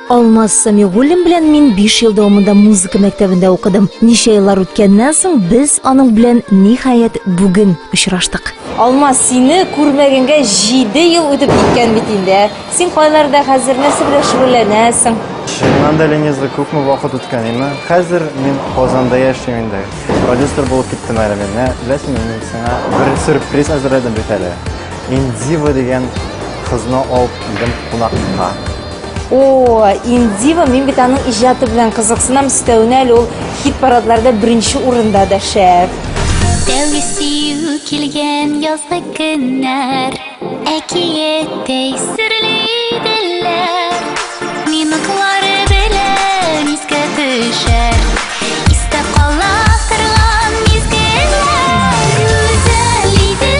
Алмаз Самигуллин белән мин 5 ел дәвамында музыка мәктәбендә укыдым. Ничә еллар үткәннән соң без аның белән ниһаять бүген очраштык. Алмаз, сине күрмәгәнгә 7 ел үтеп киткән бит инде. Син кайларда хәзер нәрсә белән шөгыльләнәсең? Чыннан да Ленизда күпме вакыт үткән инде. Хәзер мин Казанда яшим инде. Продюсер булып киттем әле мен. Беләсеңме, мин сиңа бер сюрприз әзерләдем бит әле. Индива дигән кызны алып килдем кунакка. О, Индива, мин бит аның иҗаты белән кызыксынам, өстәвенә ул хит-парадларда беренче урында да шәп. Тәүге сөю килгән язгы көннәр, әкияттәй серле-дилләр, минутлары белән искә төшәр, истә кала торган мизгелләр, гүзәл иде.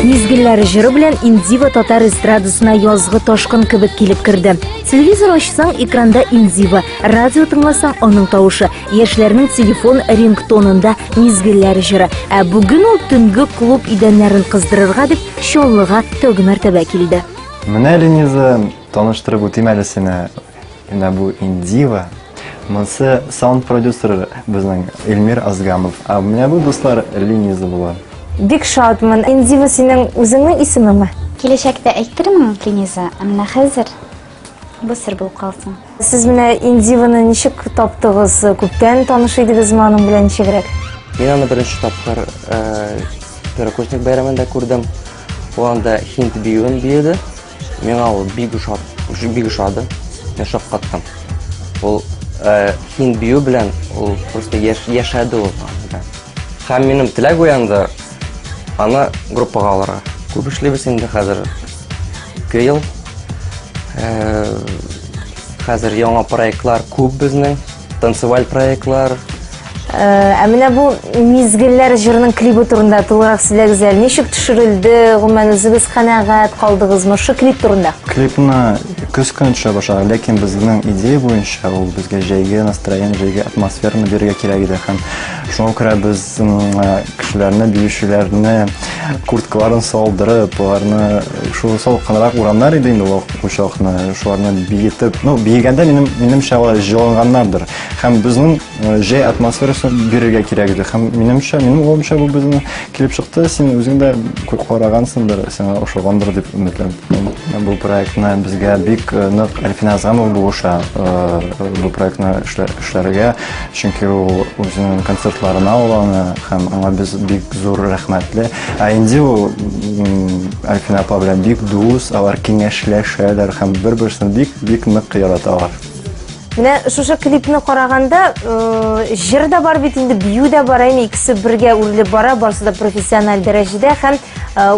Мизгелләр җыры белән Индива татар эстрадасына язгы ташкын кебек килеп керде. Телевизор ачсаң, экранда Индива, радио тыңласаң, аның тавышы, яшьләрнең телефон рингтонында мизгелләр җыры. Ә бүген ул төнге клуб идәннәрен кыздырырга дип Чаллыга тәүге мәртәбә килде. Менә Лениза таныштырып үтим әле сине. Менә бу Индива. Монсы саунд продюсер безнең Эльмир Азгамов. А менә бу дуслар Лениза була. Бик шатмын. Индива синең үзеңнең исемеңме? Киләчәктә әйтермен, Лениза, әмма хәзер бу сер булып калсын. Сез менә Индиваны ничек таптыгыз? Күптән таныш идегезме аның белән ничегрәк? Мин аны беренче тапкыр Пирокушник бәйрәмендә күрдем. Ул анда хинт биюен бийде. Миңа ул бик ошады. Мин шаккаттым. Ул хинт бию белән ул просто яшәде ул. Һәм минем теләк уянды аны группага алырга. Күп эшлибез инде хәзер. 2 ел. Хәзер яңа проектлар күп безнең, танцеваль проектлар. Ә менә бу мизгелләр җырының клипы турында тулырак сөйләгез әле. Ничек төшерелде? Гомумән үзегез канәгать калдыгызмы шу клип турында? Клипны көз көн төшә башлады, ләкин безнең идея буенча ул безгә җәйге настроение, җәйге атмосфераны бирергә кирәк иде һәм шуңа күрә без кешеләрне, биючеләрне курткаларын салдырып, аларны шу салкынрак урамнар иде инде ул учакны, шуларны биетеп, биегәндә минемчә алар җылынганнардыр. Һәм безнең җәй атмосферасы бирергә кирәк иде. Һәм минем уйлавымча бу безнең килеп чыкты. Син үзең дә карагансыңдыр, сиңа ошагандыр дип өметләнәм. Бу проектны безгә бик нык Альфина Азамова булыша бу проектны эшләргә, чөнки ул үзенең концертларына аны һәм аңа без бик зур рәхмәтле. Инде ул Альфина апа белән бик дус, алар киңәшләшәләр һәм бер-берсен бик нык яраталар. Менә шушы клипны караганда, җыр да бар бит инде, бию да бар, икесе бергә үрелеп бара, барысы да профессиональ дәрәҗәдә һәм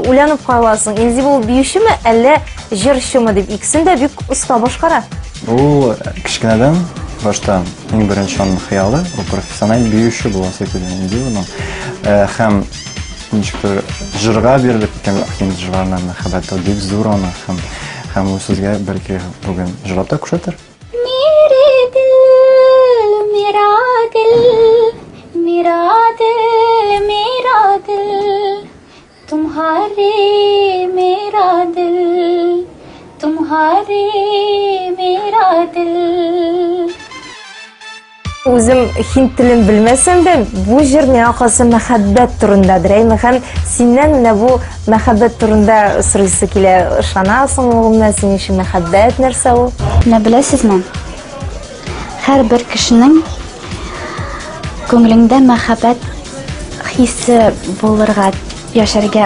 уйланып каласың. Инде бу биючеме, әллә җырчымы дип, икесен дә бик оста башкара. Ул кичкенәдән башта иң беренче аның хыялы, ул профессиональ биюче буласы килде инде ул. Һәм ничектер җырга бирелеп киткән хинт җырларына мәхәббәт бик зур аны һәм ул сезгә бәлки бүген җырлап та күрсәтер. Үзем хинт телен белмәсәм дә, бу җыр миңа калса мәхәббәт турындадыр. Һәм синнән менә бу мәхәббәт турында сорыйсы килә. Ышанасың угымна син өчен мәхәббәт нәрсә ул? Менә беләсезме? Һәрбер кешенең күңелендә мәхәббәт хисе булырга,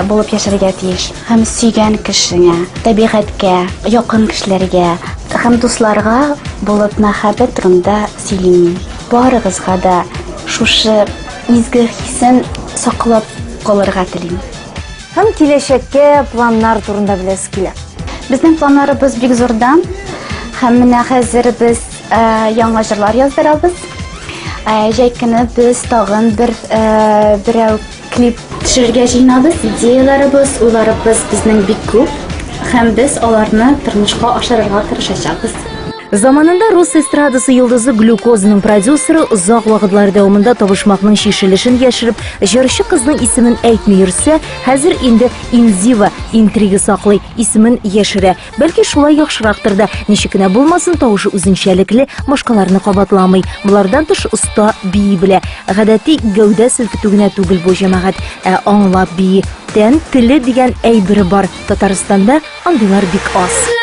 булып яшәргә тиеш. Һәм сөйгән кешеңә, табигатькә, якын кешеләргә һәм дусларга булып мәхәббәт турында сөйлим. Барыгызга да шушы изге хисен саклап калырга телим. Һәм киләчәккә планнар турында беләсез килә. Безнең планнарыбыз бик зурдан. Һәм менә хәзер без яңа җырлар яздырабыз. Җәй көне без тагын берәү клип төшерергә җыенабыз. Идеяларыбыз, уйларыбыз безнең бик күп. Һәм без аларны тормышка ашырырга тырышачакбыз. Заманында рус эстрадасы йолдызы Глюкозаның продюсеры озак вакытлар дәвамында табышмакның шишелешен яшереп, җырчы кызның исемен әйтми йөрсә, хәзер инде Инзива интрига саклый, исемен яшерә. Бәлки шулай яхшырактыр да, ничек кенә булмасын, тавышы үзенчәлекле, башкаларны кабатламый. Булардан тыш оста бии белә. Гадәти гәүдә селкетү генә түгел бу җәмәгать, аңлап бии. Тән теле дигән әйбере бар. Татарстанда андыйлар бик аз.